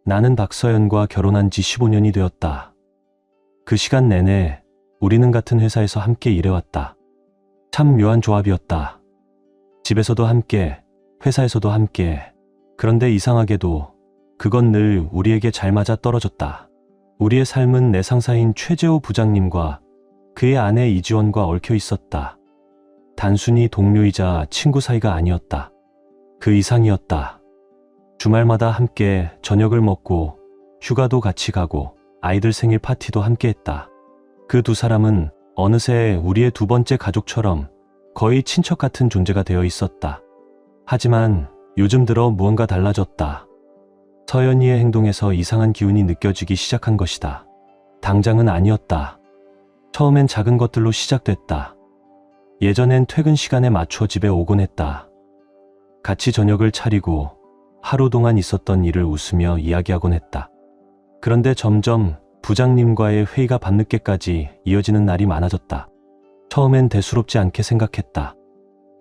나는 박서연과 결혼한 지 15년이 되었다. 그 시간 내내 우리는 같은 회사에서 함께 일해왔다. 참 묘한 조합이었다. 집에서도 함께, 회사에서도 함께. 그런데 이상하게도 그건 늘 우리에게 잘 맞아 떨어졌다. 우리의 삶은 내 상사인 최재호 부장님과 그의 아내 이지원과 얽혀 있었다. 단순히 동료이자 친구 사이가 아니었다. 그 이상이었다. 주말마다 함께 저녁을 먹고 휴가도 같이 가고 아이들 생일 파티도 함께 했다. 그 두 사람은 어느새 우리의 두 번째 가족처럼 거의 친척 같은 존재가 되어 있었다. 하지만 요즘 들어 무언가 달라졌다. 서연이의 행동에서 이상한 기운이 느껴지기 시작한 것이다. 당장은 아니었다. 처음엔 작은 것들로 시작됐다. 예전엔 퇴근 시간에 맞춰 집에 오곤 했다. 같이 저녁을 차리고 하루 동안 있었던 일을 웃으며 이야기하곤 했다. 그런데 점점 부장님과의 회의가 밤늦게까지 이어지는 날이 많아졌다. 처음엔 대수롭지 않게 생각했다.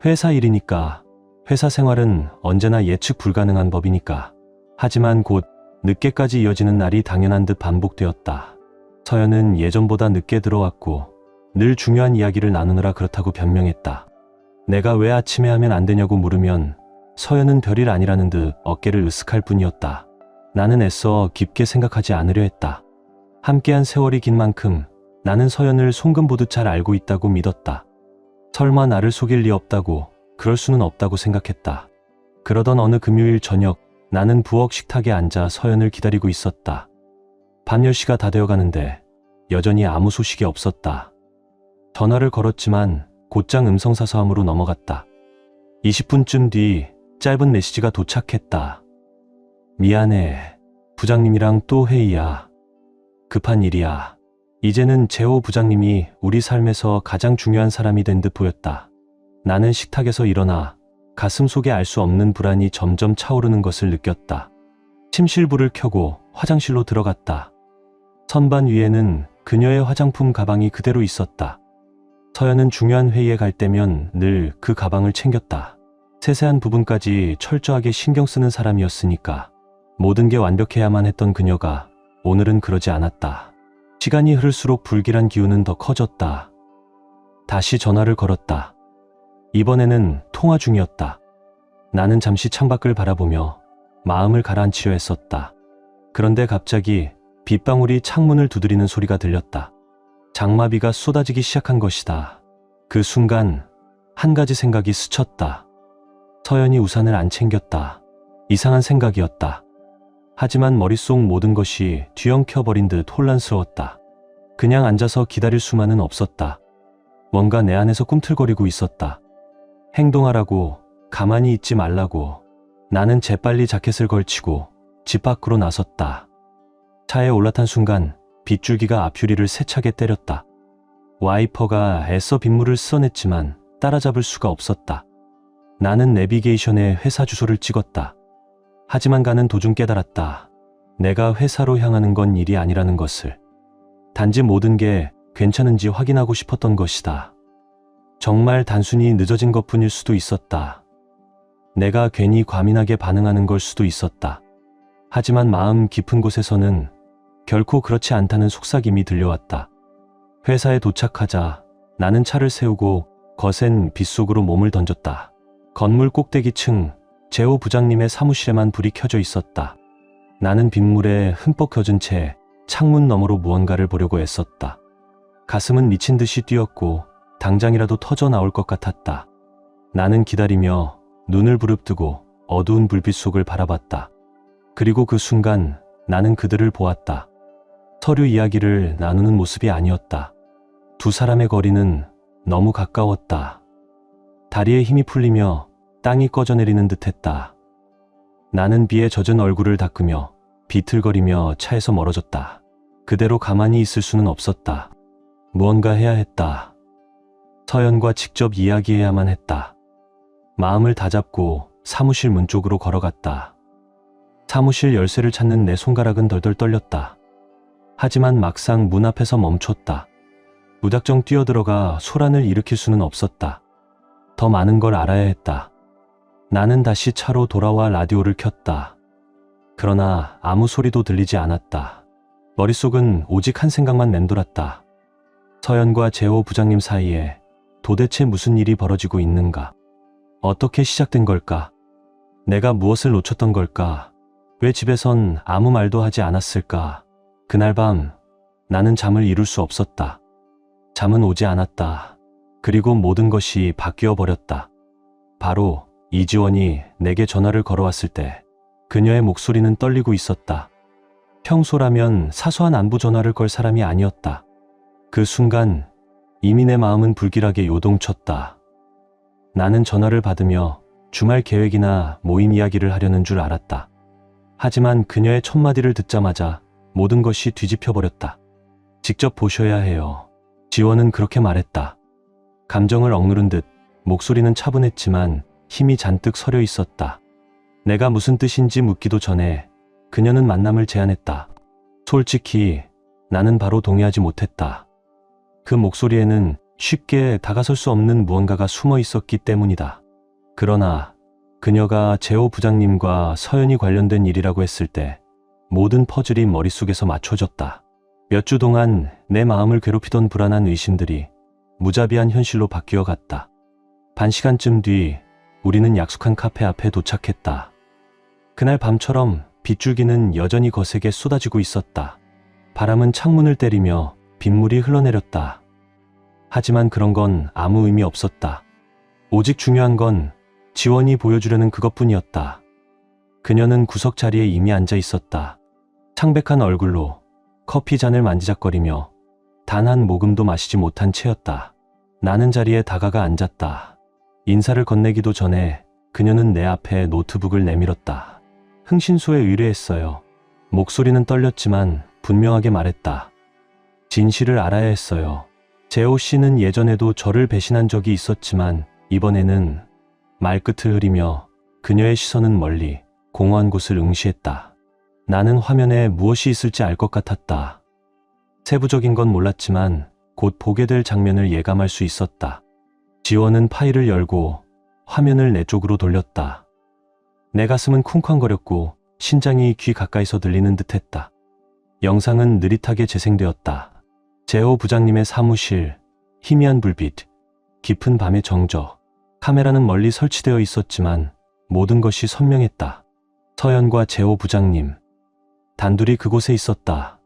회사 일이니까, 회사 생활은 언제나 예측 불가능한 법이니까. 하지만 곧 늦게까지 이어지는 날이 당연한 듯 반복되었다. 서연은 예전보다 늦게 들어왔고 늘 중요한 이야기를 나누느라 그렇다고 변명했다. 내가 왜 아침에 하면 안 되냐고 물으면 서연은 별일 아니라는 듯 어깨를 으쓱할 뿐이었다. 나는 애써 깊게 생각하지 않으려 했다. 함께한 세월이 긴 만큼 나는 서연을 송금 보듯 잘 알고 있다고 믿었다. 설마 나를 속일 리 없다고, 그럴 수는 없다고 생각했다. 그러던 어느 금요일 저녁, 나는 부엌 식탁에 앉아 서연을 기다리고 있었다. 밤 10시가 다 되어가는데 여전히 아무 소식이 없었다. 전화를 걸었지만 곧장 음성사서함으로 넘어갔다. 20분쯤 뒤 짧은 메시지가 도착했다. 미안해. 부장님이랑 또 회의야. 급한 일이야. 이제는 재호 부장님이 우리 삶에서 가장 중요한 사람이 된 듯 보였다. 나는 식탁에서 일어나 가슴 속에 알 수 없는 불안이 점점 차오르는 것을 느꼈다. 침실불을 켜고 화장실로 들어갔다. 선반 위에는 그녀의 화장품 가방이 그대로 있었다. 서연은 중요한 회의에 갈 때면 늘 그 가방을 챙겼다. 세세한 부분까지 철저하게 신경 쓰는 사람이었으니까. 모든 게 완벽해야만 했던 그녀가 오늘은 그러지 않았다. 시간이 흐를수록 불길한 기운은 더 커졌다. 다시 전화를 걸었다. 이번에는 통화 중이었다. 나는 잠시 창밖을 바라보며 마음을 가라앉히려 했었다. 그런데 갑자기 빗방울이 창문을 두드리는 소리가 들렸다. 장마비가 쏟아지기 시작한 것이다. 그 순간 한 가지 생각이 스쳤다. 서연이 우산을 안 챙겼다. 이상한 생각이었다. 하지만 머릿속 모든 것이 뒤엉켜버린 듯 혼란스러웠다. 그냥 앉아서 기다릴 수만은 없었다. 뭔가 내 안에서 꿈틀거리고 있었다. 행동하라고, 가만히 있지 말라고. 나는 재빨리 자켓을 걸치고 집 밖으로 나섰다. 차에 올라탄 순간 빗줄기가 앞유리를 세차게 때렸다. 와이퍼가 애써 빗물을 씻어냈지만 따라잡을 수가 없었다. 나는 내비게이션에 회사 주소를 찍었다. 하지만 가는 도중 깨달았다. 내가 회사로 향하는 건 일이 아니라는 것을. 단지 모든 게 괜찮은지 확인하고 싶었던 것이다. 정말 단순히 늦어진 것뿐일 수도 있었다. 내가 괜히 과민하게 반응하는 걸 수도 있었다. 하지만 마음 깊은 곳에서는 결코 그렇지 않다는 속삭임이 들려왔다. 회사에 도착하자 나는 차를 세우고 거센 빗속으로 몸을 던졌다. 건물 꼭대기층 재호 부장님의 사무실에만 불이 켜져 있었다. 나는 빗물에 흠뻑 젖은 채 창문 너머로 무언가를 보려고 애썼다. 가슴은 미친 듯이 뛰었고 당장이라도 터져 나올 것 같았다. 나는 기다리며 눈을 부릅뜨고 어두운 불빛 속을 바라봤다. 그리고 그 순간 나는 그들을 보았다. 서류 이야기를 나누는 모습이 아니었다. 두 사람의 거리는 너무 가까웠다. 다리에 힘이 풀리며 땅이 꺼져내리는 듯했다. 나는 비에 젖은 얼굴을 닦으며 비틀거리며 차에서 멀어졌다. 그대로 가만히 있을 수는 없었다. 무언가 해야 했다. 서연과 직접 이야기해야만 했다. 마음을 다잡고 사무실 문 쪽으로 걸어갔다. 사무실 열쇠를 찾는 내 손가락은 덜덜 떨렸다. 하지만 막상 문 앞에서 멈췄다. 무작정 뛰어들어가 소란을 일으킬 수는 없었다. 더 많은 걸 알아야 했다. 나는 다시 차로 돌아와 라디오를 켰다. 그러나 아무 소리도 들리지 않았다. 머릿속은 오직 한 생각만 맴돌았다. 서연과 재호 부장님 사이에 도대체 무슨 일이 벌어지고 있는가? 어떻게 시작된 걸까? 내가 무엇을 놓쳤던 걸까? 왜 집에선 아무 말도 하지 않았을까? 그날 밤 나는 잠을 이룰 수 없었다. 잠은 오지 않았다. 그리고 모든 것이 바뀌어 버렸다. 바로 이지원이 내게 전화를 걸어왔을 때 그녀의 목소리는 떨리고 있었다. 평소라면 사소한 안부 전화를 걸 사람이 아니었다. 그 순간 이미 내 마음은 불길하게 요동쳤다. 나는 전화를 받으며 주말 계획이나 모임 이야기를 하려는 줄 알았다. 하지만 그녀의 첫 마디를 듣자마자 모든 것이 뒤집혀 버렸다. 직접 보셔야 해요. 지원은 그렇게 말했다. 감정을 억누른 듯 목소리는 차분했지만 힘이 잔뜩 서려 있었다. 내가 무슨 뜻인지 묻기도 전에 그녀는 만남을 제안했다. 솔직히 나는 바로 동의하지 못했다. 그 목소리에는 쉽게 다가설 수 없는 무언가가 숨어 있었기 때문이다. 그러나 그녀가 재호 부장님과 서연이 관련된 일이라고 했을 때 모든 퍼즐이 머릿속에서 맞춰졌다. 몇 주 동안 내 마음을 괴롭히던 불안한 의심들이 무자비한 현실로 바뀌어 갔다. 반 시간쯤 뒤 우리는 약속한 카페 앞에 도착했다. 그날 밤처럼 빗줄기는 여전히 거세게 쏟아지고 있었다. 바람은 창문을 때리며 빗물이 흘러내렸다. 하지만 그런 건 아무 의미 없었다. 오직 중요한 건 지원이 보여주려는 그것뿐이었다. 그녀는 구석 자리에 이미 앉아 있었다. 창백한 얼굴로 커피 잔을 만지작거리며 단 한 모금도 마시지 못한 채였다. 나는 자리에 다가가 앉았다. 인사를 건네기도 전에 그녀는 내 앞에 노트북을 내밀었다. 흥신소에 의뢰했어요. 목소리는 떨렸지만 분명하게 말했다. 진실을 알아야 했어요. 재호 씨는 예전에도 저를 배신한 적이 있었지만 이번에는 말끝을 흐리며 그녀의 시선은 멀리 공허한 곳을 응시했다. 나는 화면에 무엇이 있을지 알 것 같았다. 세부적인 건 몰랐지만 곧 보게 될 장면을 예감할 수 있었다. 지원은 파일을 열고 화면을 내 쪽으로 돌렸다. 내 가슴은 쿵쾅거렸고 심장이 귀 가까이서 들리는 듯했다. 영상은 느릿하게 재생되었다. 재호 부장님의 사무실, 희미한 불빛, 깊은 밤의 정적. 카메라는 멀리 설치되어 있었지만 모든 것이 선명했다. 서연과 재호 부장님, 단둘이 그곳에 있었다.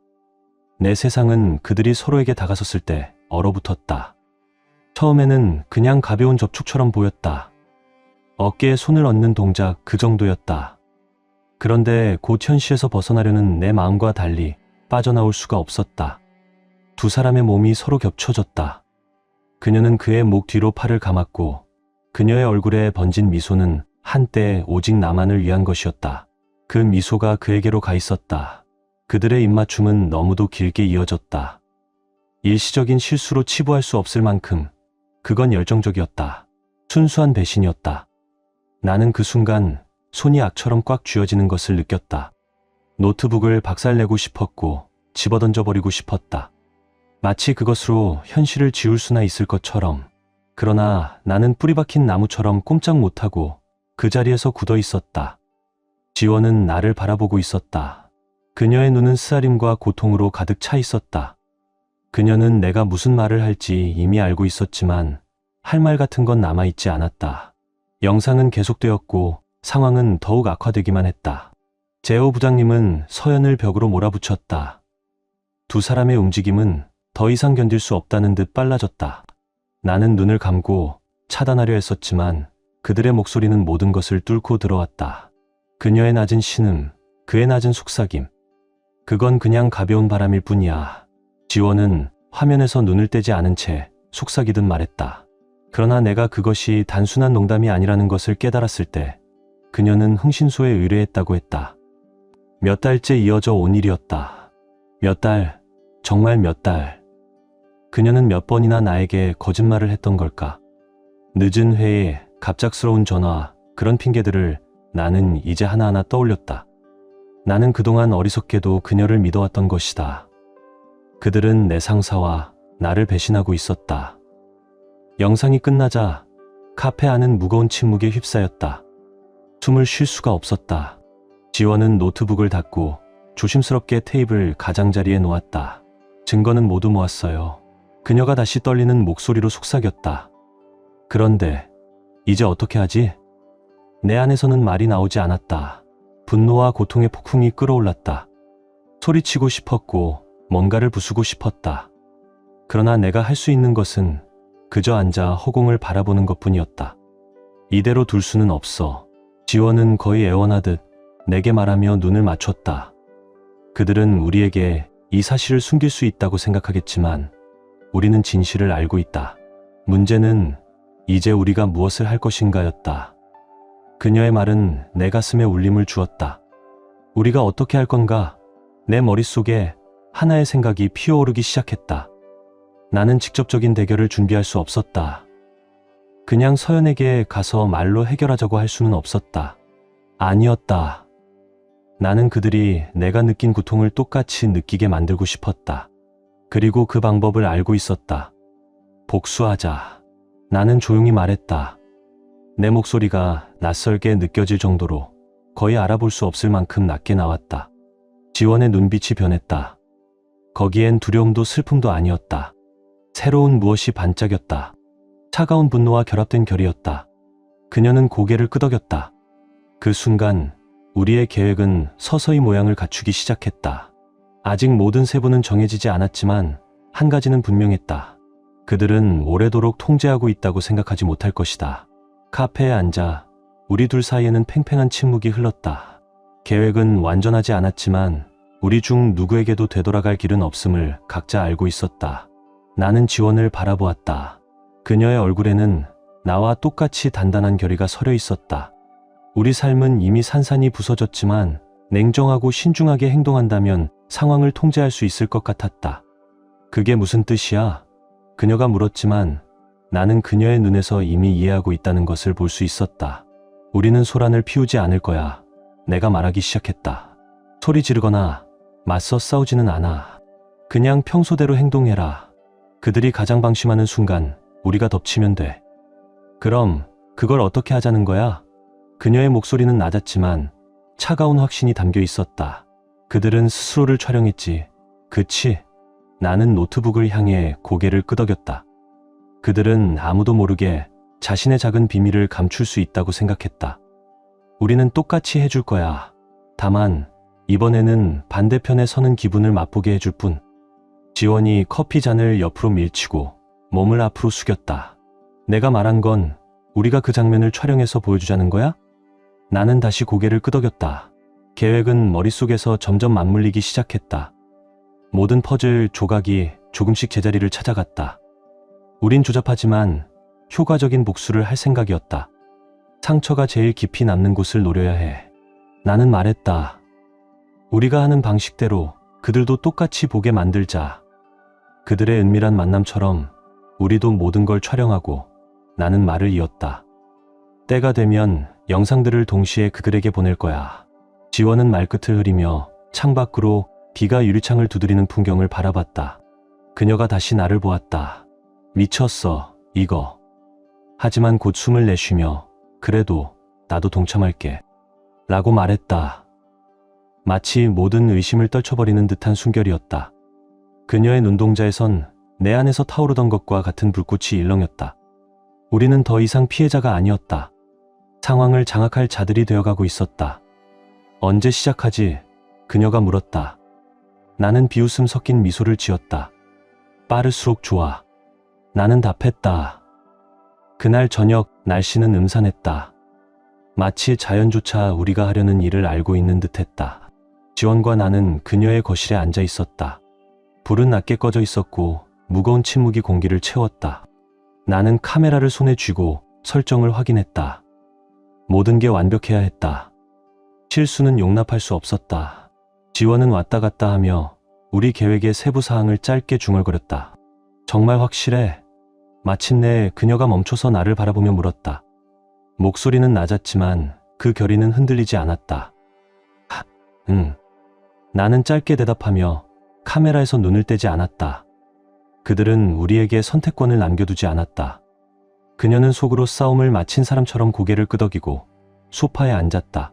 내 세상은 그들이 서로에게 다가섰을 때 얼어붙었다. 처음에는 그냥 가벼운 접촉처럼 보였다. 어깨에 손을 얹는 동작 그 정도였다. 그런데 곧 현실에서 벗어나려는 내 마음과 달리 빠져나올 수가 없었다. 두 사람의 몸이 서로 겹쳐졌다. 그녀는 그의 목 뒤로 팔을 감았고 그녀의 얼굴에 번진 미소는 한때 오직 나만을 위한 것이었다. 그 미소가 그에게로 가 있었다. 그들의 입맞춤은 너무도 길게 이어졌다. 일시적인 실수로 치부할 수 없을 만큼 그건 열정적이었다. 순수한 배신이었다. 나는 그 순간 손이 악처럼 꽉 쥐어지는 것을 느꼈다. 노트북을 박살내고 싶었고 집어던져버리고 싶었다. 마치 그것으로 현실을 지울 수나 있을 것처럼. 그러나 나는 뿌리 박힌 나무처럼 꼼짝 못하고 그 자리에서 굳어 있었다. 지원은 나를 바라보고 있었다. 그녀의 눈은 쓰라림과 고통으로 가득 차 있었다. 그녀는 내가 무슨 말을 할지 이미 알고 있었지만 할 말 같은 건 남아있지 않았다. 영상은 계속되었고 상황은 더욱 악화되기만 했다. 재호 부장님은 서연을 벽으로 몰아붙였다. 두 사람의 움직임은 더 이상 견딜 수 없다는 듯 빨라졌다. 나는 눈을 감고 차단하려 했었지만 그들의 목소리는 모든 것을 뚫고 들어왔다. 그녀의 낮은 신음, 그의 낮은 속삭임. 그건 그냥 가벼운 바람일 뿐이야. 지원은 화면에서 눈을 떼지 않은 채 속삭이듯 말했다. 그러나 내가 그것이 단순한 농담이 아니라는 것을 깨달았을 때 그녀는 흥신소에 의뢰했다고 했다. 몇 달째 이어져 온 일이었다. 몇 달, 정말 몇 달. 그녀는 몇 번이나 나에게 거짓말을 했던 걸까? 늦은 회의, 갑작스러운 전화, 그런 핑계들을 나는 이제 하나하나 떠올렸다. 나는 그동안 어리석게도 그녀를 믿어왔던 것이다. 그들은 내 상사와 나를 배신하고 있었다. 영상이 끝나자 카페 안은 무거운 침묵에 휩싸였다. 숨을 쉴 수가 없었다. 지원은 노트북을 닫고 조심스럽게 테이블 가장자리에 놓았다. 증거는 모두 모았어요. 그녀가 다시 떨리는 목소리로 속삭였다. 그런데 이제 어떻게 하지? 내 안에서는 말이 나오지 않았다. 분노와 고통의 폭풍이 끌어올랐다. 소리치고 싶었고 뭔가를 부수고 싶었다. 그러나 내가 할 수 있는 것은 그저 앉아 허공을 바라보는 것뿐이었다. 이대로 둘 수는 없어. 지원은 거의 애원하듯 내게 말하며 눈을 맞췄다. 그들은 우리에게 이 사실을 숨길 수 있다고 생각하겠지만 우리는 진실을 알고 있다. 문제는 이제 우리가 무엇을 할 것인가였다. 그녀의 말은 내 가슴에 울림을 주었다. 우리가 어떻게 할 건가? 내 머릿속에 하나의 생각이 피어오르기 시작했다. 나는 직접적인 대결을 준비할 수 없었다. 그냥 서연에게 가서 말로 해결하자고 할 수는 없었다. 아니었다. 나는 그들이 내가 느낀 고통을 똑같이 느끼게 만들고 싶었다. 그리고 그 방법을 알고 있었다. 복수하자. 나는 조용히 말했다. 내 목소리가 낯설게 느껴질 정도로 거의 알아볼 수 없을 만큼 낮게 나왔다. 지원의 눈빛이 변했다. 거기엔 두려움도 슬픔도 아니었다. 새로운 무엇이 반짝였다. 차가운 분노와 결합된 결이었다. 그녀는 고개를 끄덕였다. 그 순간 우리의 계획은 서서히 모양을 갖추기 시작했다. 아직 모든 세부는 정해지지 않았지만 한 가지는 분명했다. 그들은 오래도록 통제하고 있다고 생각하지 못할 것이다. 카페에 앉아 우리 둘 사이에는 팽팽한 침묵이 흘렀다. 계획은 완전하지 않았지만 우리 중 누구에게도 되돌아갈 길은 없음을 각자 알고 있었다. 나는 지원을 바라보았다. 그녀의 얼굴에는 나와 똑같이 단단한 결의가 서려 있었다. 우리 삶은 이미 산산이 부서졌지만 냉정하고 신중하게 행동한다면 상황을 통제할 수 있을 것 같았다. 그게 무슨 뜻이야? 그녀가 물었지만 나는 그녀의 눈에서 이미 이해하고 있다는 것을 볼 수 있었다. 우리는 소란을 피우지 않을 거야. 내가 말하기 시작했다. 소리 지르거나 맞서 싸우지는 않아. 그냥 평소대로 행동해라. 그들이 가장 방심하는 순간 우리가 덮치면 돼. 그럼 그걸 어떻게 하자는 거야? 그녀의 목소리는 낮았지만 차가운 확신이 담겨 있었다. 그들은 스스로를 촬영했지. 그치? 나는 노트북을 향해 고개를 끄덕였다. 그들은 아무도 모르게 자신의 작은 비밀을 감출 수 있다고 생각했다. 우리는 똑같이 해줄 거야. 다만 이번에는 반대편에 서는 기분을 맛보게 해줄 뿐. 지원이 커피 잔을 옆으로 밀치고 몸을 앞으로 숙였다. 내가 말한 건 우리가 그 장면을 촬영해서 보여주자는 거야? 나는 다시 고개를 끄덕였다. 계획은 머릿속에서 점점 맞물리기 시작했다. 모든 퍼즐 조각이 조금씩 제자리를 찾아갔다. 우린 조잡하지만 효과적인 복수를 할 생각이었다. 상처가 제일 깊이 남는 곳을 노려야 해. 나는 말했다. 우리가 하는 방식대로 그들도 똑같이 보게 만들자. 그들의 은밀한 만남처럼 우리도 모든 걸 촬영하고 나는 말을 이었다. 때가 되면 영상들을 동시에 그들에게 보낼 거야. 지원은 말끝을 흐리며 창밖으로 비가 유리창을 두드리는 풍경을 바라봤다. 그녀가 다시 나를 보았다. 미쳤어, 이거. 하지만 곧 숨을 내쉬며 그래도 나도 동참할게. 라고 말했다. 마치 모든 의심을 떨쳐버리는 듯한 순결이었다. 그녀의 눈동자에선 내 안에서 타오르던 것과 같은 불꽃이 일렁였다. 우리는 더 이상 피해자가 아니었다. 상황을 장악할 자들이 되어가고 있었다. 언제 시작하지? 그녀가 물었다. 나는 비웃음 섞인 미소를 지었다. 빠를수록 좋아. 나는 답했다. 그날 저녁 날씨는 음산했다. 마치 자연조차 우리가 하려는 일을 알고 있는 듯했다. 지원과 나는 그녀의 거실에 앉아 있었다. 불은 낮게 꺼져 있었고 무거운 침묵이 공기를 채웠다. 나는 카메라를 손에 쥐고 설정을 확인했다. 모든 게 완벽해야 했다. 실수는 용납할 수 없었다. 지원은 왔다 갔다 하며 우리 계획의 세부 사항을 짧게 중얼거렸다. 정말 확실해? 마침내 그녀가 멈춰서 나를 바라보며 물었다. 목소리는 낮았지만 그 결의는 흔들리지 않았다. 응. 나는 짧게 대답하며 카메라에서 눈을 떼지 않았다. 그들은 우리에게 선택권을 남겨두지 않았다. 그녀는 속으로 싸움을 마친 사람처럼 고개를 끄덕이고 소파에 앉았다.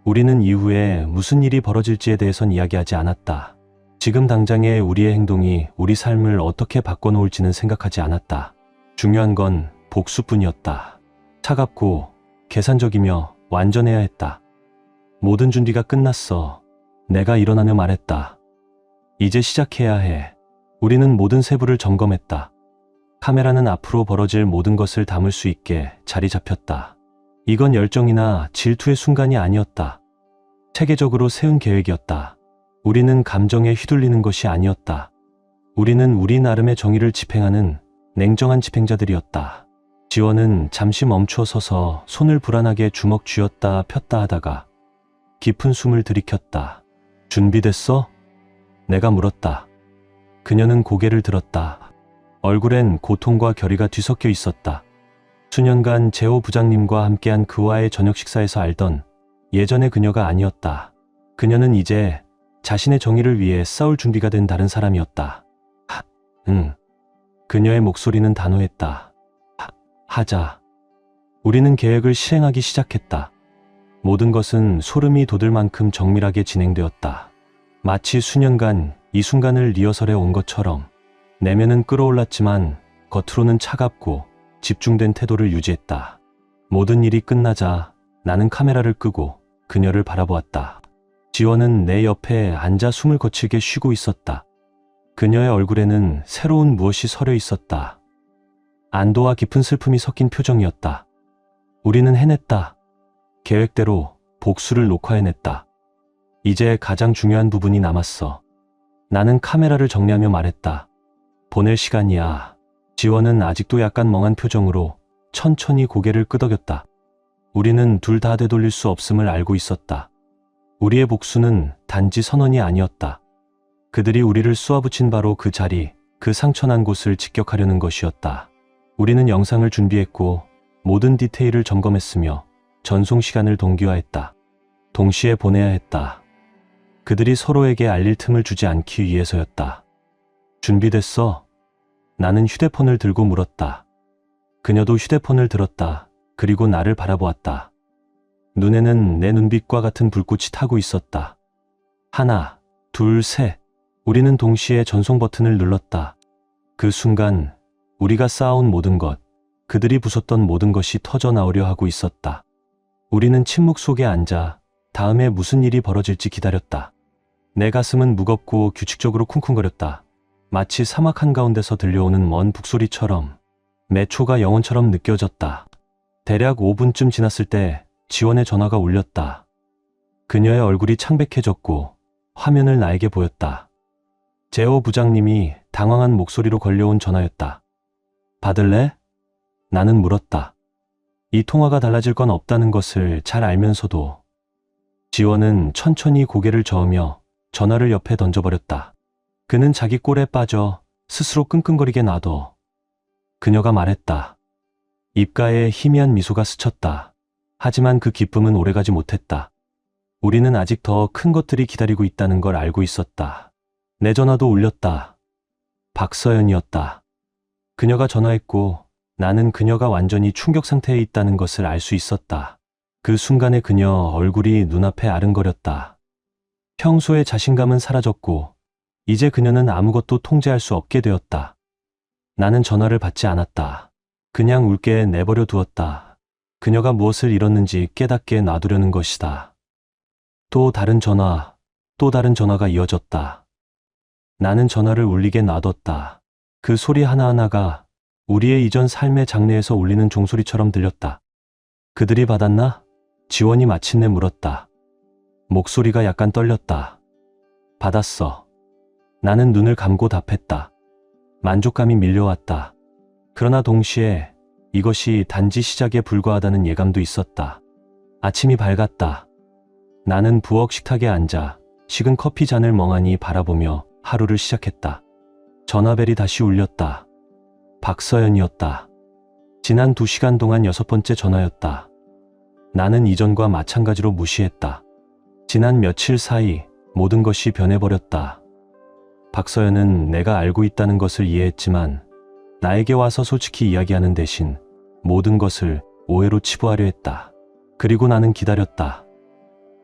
우리는 이후에 무슨 일이 벌어질지에 대해선 이야기하지 않았다. 지금 당장의 우리의 행동이 우리 삶을 어떻게 바꿔놓을지는 생각하지 않았다. 중요한 건 복수뿐이었다. 차갑고 계산적이며 완전해야 했다. 모든 준비가 끝났어. 내가 일어나며 말했다. 이제 시작해야 해. 우리는 모든 세부를 점검했다. 카메라는 앞으로 벌어질 모든 것을 담을 수 있게 자리 잡혔다. 이건 열정이나 질투의 순간이 아니었다. 체계적으로 세운 계획이었다. 우리는 감정에 휘둘리는 것이 아니었다. 우리는 우리 나름의 정의를 집행하는 냉정한 집행자들이었다. 지원은 잠시 멈춰 서서 손을 불안하게 주먹 쥐었다 폈다 하다가 깊은 숨을 들이켰다. 준비됐어? 내가 물었다. 그녀는 고개를 들었다. 얼굴엔 고통과 결의가 뒤섞여 있었다. 수년간 제호 부장님과 함께한 그와의 저녁 식사에서 알던 예전의 그녀가 아니었다. 그녀는 이제 자신의 정의를 위해 싸울 준비가 된 다른 사람이었다. 응. 그녀의 목소리는 단호했다. 하자. 우리는 계획을 실행하기 시작했다. 모든 것은 소름이 돋을 만큼 정밀하게 진행되었다. 마치 수년간 이 순간을 리허설해 온 것처럼 내면은 끌어올랐지만 겉으로는 차갑고 집중된 태도를 유지했다. 모든 일이 끝나자 나는 카메라를 끄고 그녀를 바라보았다. 지원은 내 옆에 앉아 숨을 거칠게 쉬고 있었다. 그녀의 얼굴에는 새로운 무엇이 서려 있었다. 안도와 깊은 슬픔이 섞인 표정이었다. 우리는 해냈다. 계획대로 복수를 녹화해냈다. 이제 가장 중요한 부분이 남았어. 나는 카메라를 정리하며 말했다. 보낼 시간이야. 지원은 아직도 약간 멍한 표정으로 천천히 고개를 끄덕였다. 우리는 둘 다 되돌릴 수 없음을 알고 있었다. 우리의 복수는 단지 선언이 아니었다. 그들이 우리를 쏘아붙인 바로 그 자리, 그 상처난 곳을 직격하려는 것이었다. 우리는 영상을 준비했고 모든 디테일을 점검했으며 전송 시간을 동기화했다. 동시에 보내야 했다. 그들이 서로에게 알릴 틈을 주지 않기 위해서였다. 준비됐어? 나는 휴대폰을 들고 물었다. 그녀도 휴대폰을 들었다. 그리고 나를 바라보았다. 눈에는 내 눈빛과 같은 불꽃이 타고 있었다. 하나, 둘, 셋. 우리는 동시에 전송 버튼을 눌렀다. 그 순간 우리가 쌓아온 모든 것, 그들이 부쉈던 모든 것이 터져 나오려 하고 있었다. 우리는 침묵 속에 앉아 다음에 무슨 일이 벌어질지 기다렸다. 내 가슴은 무겁고 규칙적으로 쿵쿵거렸다. 마치 사막 한가운데서 들려오는 먼 북소리처럼 매 초가 영혼처럼 느껴졌다. 대략 5분쯤 지났을 때 지원의 전화가 울렸다. 그녀의 얼굴이 창백해졌고 화면을 나에게 보였다. 제호 부장님이 당황한 목소리로 걸려온 전화였다. 받을래? 나는 물었다. 이 통화가 달라질 건 없다는 것을 잘 알면서도. 지원은 천천히 고개를 저으며 전화를 옆에 던져버렸다. 그는 자기 꼴에 빠져 스스로 끙끙거리게 놔둬. 그녀가 말했다. 입가에 희미한 미소가 스쳤다. 하지만 그 기쁨은 오래가지 못했다. 우리는 아직 더 큰 것들이 기다리고 있다는 걸 알고 있었다. 내 전화도 울렸다. 박서연이었다. 그녀가 전화했고 나는 그녀가 완전히 충격 상태에 있다는 것을 알 수 있었다. 그 순간에 그녀 얼굴이 눈앞에 아른거렸다. 평소의 자신감은 사라졌고 이제 그녀는 아무것도 통제할 수 없게 되었다. 나는 전화를 받지 않았다. 그냥 울게 내버려 두었다. 그녀가 무엇을 잃었는지 깨닫게 놔두려는 것이다. 또 다른 전화, 또 다른 전화가 이어졌다. 나는 전화를 울리게 놔뒀다. 그 소리 하나하나가 우리의 이전 삶의 장래에서 울리는 종소리처럼 들렸다. 그들이 받았나? 지원이 마침내 물었다. 목소리가 약간 떨렸다. 받았어. 나는 눈을 감고 답했다. 만족감이 밀려왔다. 그러나 동시에 이것이 단지 시작에 불과하다는 예감도 있었다. 아침이 밝았다. 나는 부엌 식탁에 앉아 식은 커피 잔을 멍하니 바라보며 하루를 시작했다. 전화벨이 다시 울렸다. 박서연이었다. 지난 2시간 동안 6번째 전화였다. 나는 이전과 마찬가지로 무시했다. 지난 며칠 사이 모든 것이 변해버렸다. 박서연은 내가 알고 있다는 것을 이해했지만 나에게 와서 솔직히 이야기하는 대신 모든 것을 오해로 치부하려 했다. 그리고 나는 기다렸다.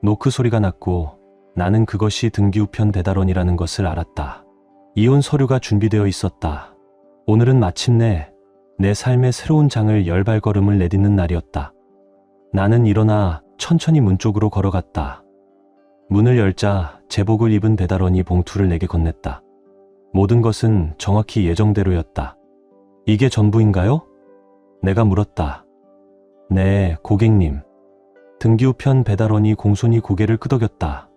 노크 소리가 났고 나는 그것이 등기우편 배달원이라는 것을 알았다. 이혼 서류가 준비되어 있었다. 오늘은 마침내 내 삶의 새로운 장을 열 발걸음을 내딛는 날이었다. 나는 일어나 천천히 문 쪽으로 걸어갔다. 문을 열자 제복을 입은 배달원이 봉투를 내게 건넸다. 모든 것은 정확히 예정대로였다. 이게 전부인가요? 내가 물었다. 네, 고객님. 등기우편 배달원이 공손히 고개를 끄덕였다.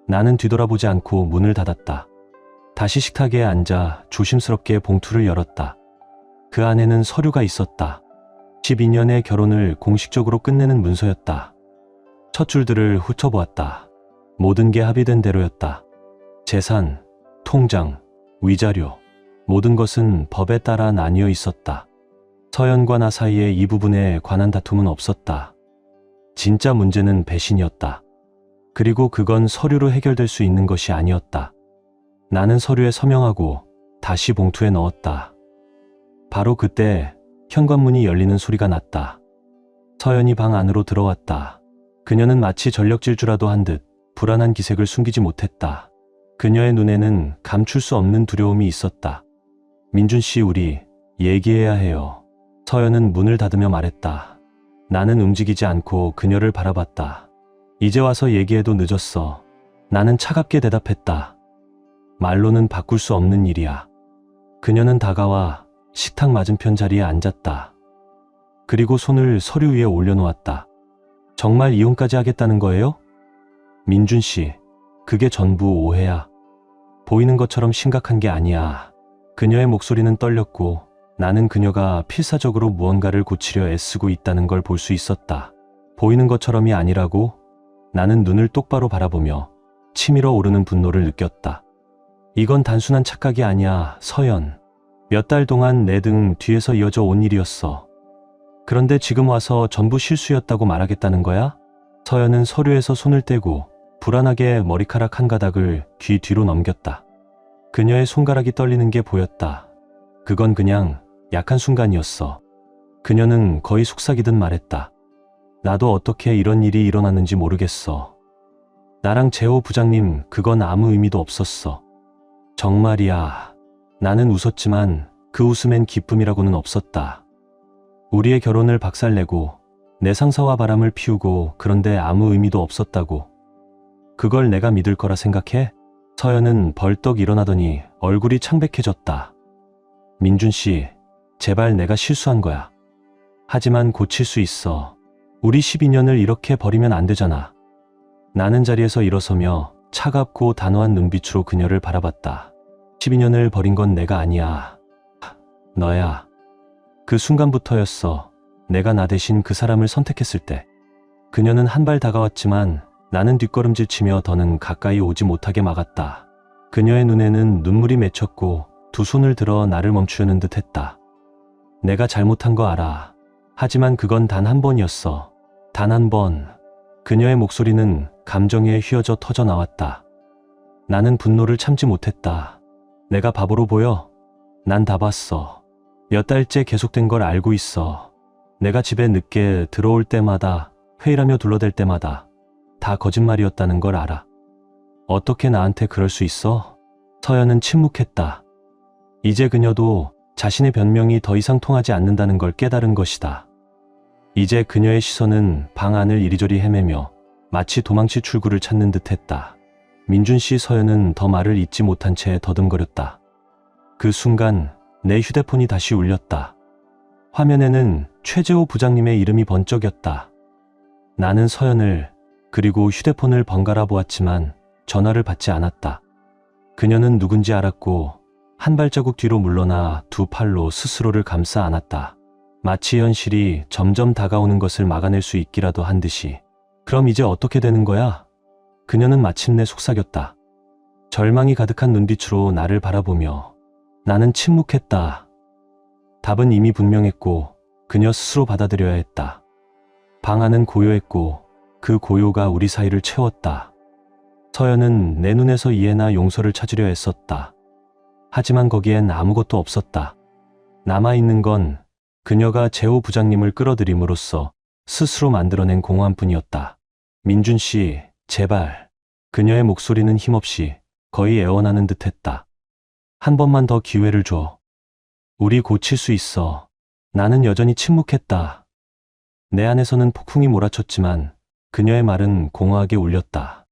나는 뒤돌아보지 않고 문을 닫았다. 다시 식탁에 앉아 조심스럽게 봉투를 열었다. 그 안에는 서류가 있었다. 12년의 결혼을 공식적으로 끝내는 문서였다. 첫 줄들을 훑어보았다. 모든 게 합의된 대로였다. 재산, 통장, 위자료, 모든 것은 법에 따라 나뉘어 있었다. 서연과 나 사이에 이 부분에 관한 다툼은 없었다. 진짜 문제는 배신이었다. 그리고 그건 서류로 해결될 수 있는 것이 아니었다. 나는 서류에 서명하고 다시 봉투에 넣었다. 바로 그때 현관문이 열리는 소리가 났다. 서연이 방 안으로 들어왔다. 그녀는 마치 전력 질주라도 한 듯 불안한 기색을 숨기지 못했다. 그녀의 눈에는 감출 수 없는 두려움이 있었다. 민준 씨, 우리 얘기해야 해요. 서연은 문을 닫으며 말했다. 나는 움직이지 않고 그녀를 바라봤다. 이제 와서 얘기해도 늦었어. 나는 차갑게 대답했다. 말로는 바꿀 수 없는 일이야. 그녀는 다가와 식탁 맞은편 자리에 앉았다. 그리고 손을 서류 위에 올려놓았다. 정말 이혼까지 하겠다는 거예요? 민준 씨, 그게 전부 오해야. 보이는 것처럼 심각한 게 아니야. 그녀의 목소리는 떨렸고 나는 그녀가 필사적으로 무언가를 고치려 애쓰고 있다는 걸 볼 수 있었다. 보이는 것처럼이 아니라고? 나는 눈을 똑바로 바라보며 치밀어 오르는 분노를 느꼈다. 이건 단순한 착각이 아니야, 서연. 몇 달 동안 내 등 뒤에서 이어져 온 일이었어. 그런데 지금 와서 전부 실수였다고 말하겠다는 거야? 서연은 서류에서 손을 떼고 불안하게 머리카락 한 가닥을 귀 뒤로 넘겼다. 그녀의 손가락이 떨리는 게 보였다. 그건 그냥 약한 순간이었어. 그녀는 거의 속삭이듯 말했다. 나도 어떻게 이런 일이 일어났는지 모르겠어. 나랑 재호 부장님, 그건 아무 의미도 없었어. 정말이야. 나는 웃었지만 그 웃음엔 기쁨이라고는 없었다. 우리의 결혼을 박살내고 내 상사와 바람을 피우고 그런데 아무 의미도 없었다고. 그걸 내가 믿을 거라 생각해? 서연은 벌떡 일어나더니 얼굴이 창백해졌다. 민준 씨, 제발 내가 실수한 거야. 하지만 고칠 수 있어. 우리 12년을 이렇게 버리면 안 되잖아. 나는 자리에서 일어서며 차갑고 단호한 눈빛으로 그녀를 바라봤다. 12년을 버린 건 내가 아니야. 너야. 그 순간부터였어. 내가 나 대신 그 사람을 선택했을 때. 그녀는 한 발 다가왔지만 나는 뒷걸음질 치며 더는 가까이 오지 못하게 막았다. 그녀의 눈에는 눈물이 맺혔고 두 손을 들어 나를 멈추려는 듯 했다. 내가 잘못한 거 알아. 하지만 그건 단 한 번이었어. 단 한 번. 그녀의 목소리는 감정에 휘어져 터져 나왔다. 나는 분노를 참지 못했다. 내가 바보로 보여? 난 다 봤어. 몇 달째 계속된 걸 알고 있어. 내가 집에 늦게 들어올 때마다, 회의라며 둘러댈 때마다 다 거짓말이었다는 걸 알아. 어떻게 나한테 그럴 수 있어? 서연은 침묵했다. 이제 그녀도 자신의 변명이 더 이상 통하지 않는다는 걸 깨달은 것이다. 이제 그녀의 시선은 방 안을 이리저리 헤매며 마치 도망칠 출구를 찾는 듯 했다. 민준 씨, 서연은 더 말을 잇지 못한 채 더듬거렸다. 그 순간 내 휴대폰이 다시 울렸다. 화면에는 최재호 부장님의 이름이 번쩍였다. 나는 서연을 그리고 휴대폰을 번갈아 보았지만 전화를 받지 않았다. 그녀는 누군지 알았고 한 발자국 뒤로 물러나 두 팔로 스스로를 감싸 안았다. 마치 현실이 점점 다가오는 것을 막아낼 수 있기라도 한 듯이. 그럼 이제 어떻게 되는 거야? 그녀는 마침내 속삭였다. 절망이 가득한 눈빛으로 나를 바라보며. 나는 침묵했다. 답은 이미 분명했고 그녀 스스로 받아들여야 했다. 방 안은 고요했고 그 고요가 우리 사이를 채웠다. 서연은 내 눈에서 이해나 용서를 찾으려 했었다. 하지만 거기엔 아무것도 없었다. 남아있는 건 그녀가 재호 부장님을 끌어들임으로써 스스로 만들어낸 공허함뿐이었다. 민준 씨, 제발. 그녀의 목소리는 힘없이 거의 애원하는 듯 했다. 한 번만 더 기회를 줘. 우리 고칠 수 있어. 나는 여전히 침묵했다. 내 안에서는 폭풍이 몰아쳤지만 그녀의 말은 공허하게 울렸다.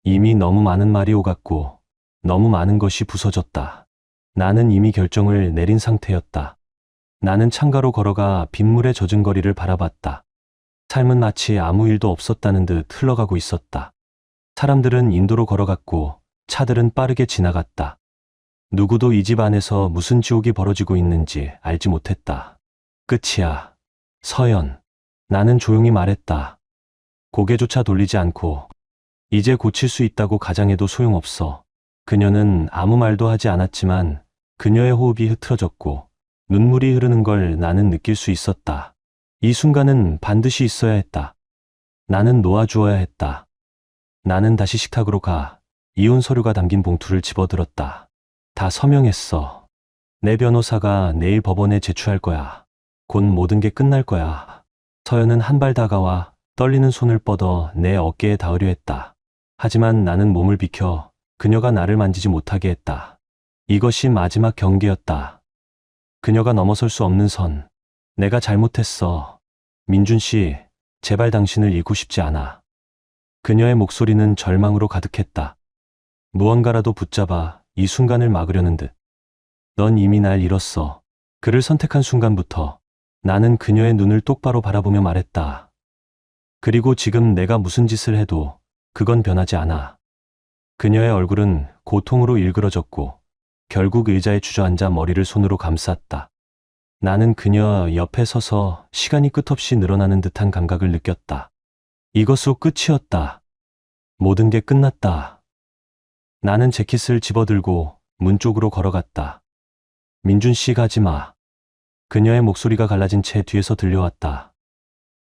이미 너무 많은 말이 오갔고 너무 많은 것이 부서졌다. 나는 이미 결정을 내린 상태였다. 나는 창가로 걸어가 빗물에 젖은 거리를 바라봤다. 삶은 마치 아무 일도 없었다는 듯 흘러가고 있었다. 사람들은 인도로 걸어갔고 차들은 빠르게 지나갔다. 누구도 이 집 안에서 무슨 지옥이 벌어지고 있는지 알지 못했다. 끝이야. 서연. 나는 조용히 말했다. 고개조차 돌리지 않고 이제 고칠 수 있다고 가장해도 소용없어. 그녀는 아무 말도 하지 않았지만 그녀의 호흡이 흐트러졌고 눈물이 흐르는 걸 나는 느낄 수 있었다. 이 순간은 반드시 있어야 했다. 나는 놓아주어야 했다. 나는 다시 식탁으로 가 이혼 서류가 담긴 봉투를 집어들었다. 다 서명했어. 내 변호사가 내일 법원에 제출할 거야. 곧 모든 게 끝날 거야. 서연은 한 발 다가와 떨리는 손을 뻗어 내 어깨에 닿으려 했다. 하지만 나는 몸을 비켜 그녀가 나를 만지지 못하게 했다. 이것이 마지막 경계였다. 그녀가 넘어설 수 없는 선. 내가 잘못했어. 민준 씨, 제발 당신을 잃고 싶지 않아. 그녀의 목소리는 절망으로 가득했다. 무언가라도 붙잡아 이 순간을 막으려는 듯. 넌 이미 날 잃었어. 그를 선택한 순간부터 나는 그녀의 눈을 똑바로 바라보며 말했다. 그리고 지금 내가 무슨 짓을 해도 그건 변하지 않아. 그녀의 얼굴은 고통으로 일그러졌고 결국 의자에 주저앉아 머리를 손으로 감쌌다. 나는 그녀 옆에 서서 시간이 끝없이 늘어나는 듯한 감각을 느꼈다. 이것으로 끝이었다. 모든 게 끝났다. 나는 재킷을 집어들고 문 쪽으로 걸어갔다. 민준 씨 가지 마. 그녀의 목소리가 갈라진 채 뒤에서 들려왔다.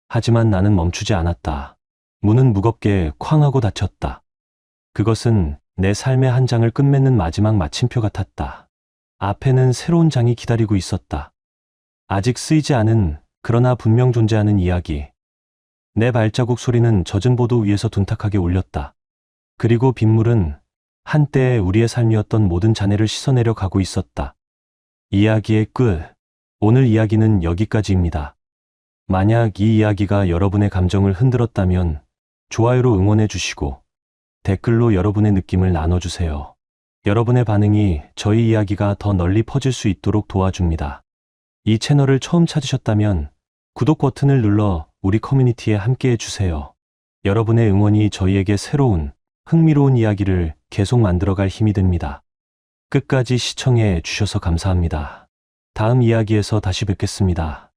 하지만 나는 멈추지 않았다. 문은 무겁게 쾅 하고 닫혔다. 그것은 내 삶의 한 장을 끝맺는 마지막 마침표 같았다. 앞에는 새로운 장이 기다리고 있었다. 아직 쓰이지 않은, 그러나 분명 존재하는 이야기. 내 발자국 소리는 젖은 보도 위에서 둔탁하게 울렸다. 그리고 빗물은 한때 우리의 삶이었던 모든 잔해를 씻어내려 가고 있었다. 이야기의 끝. 오늘 이야기는 여기까지입니다. 만약 이 이야기가 여러분의 감정을 흔들었다면 좋아요로 응원해 주시고 댓글로 여러분의 느낌을 나눠주세요. 여러분의 반응이 저희 이야기가 더 널리 퍼질 수 있도록 도와줍니다. 이 채널을 처음 찾으셨다면 구독 버튼을 눌러 우리 커뮤니티에 함께해 주세요. 여러분의 응원이 저희에게 새로운, 흥미로운 이야기를 계속 만들어갈 힘이 됩니다. 끝까지 시청해 주셔서 감사합니다. 다음 이야기에서 다시 뵙겠습니다.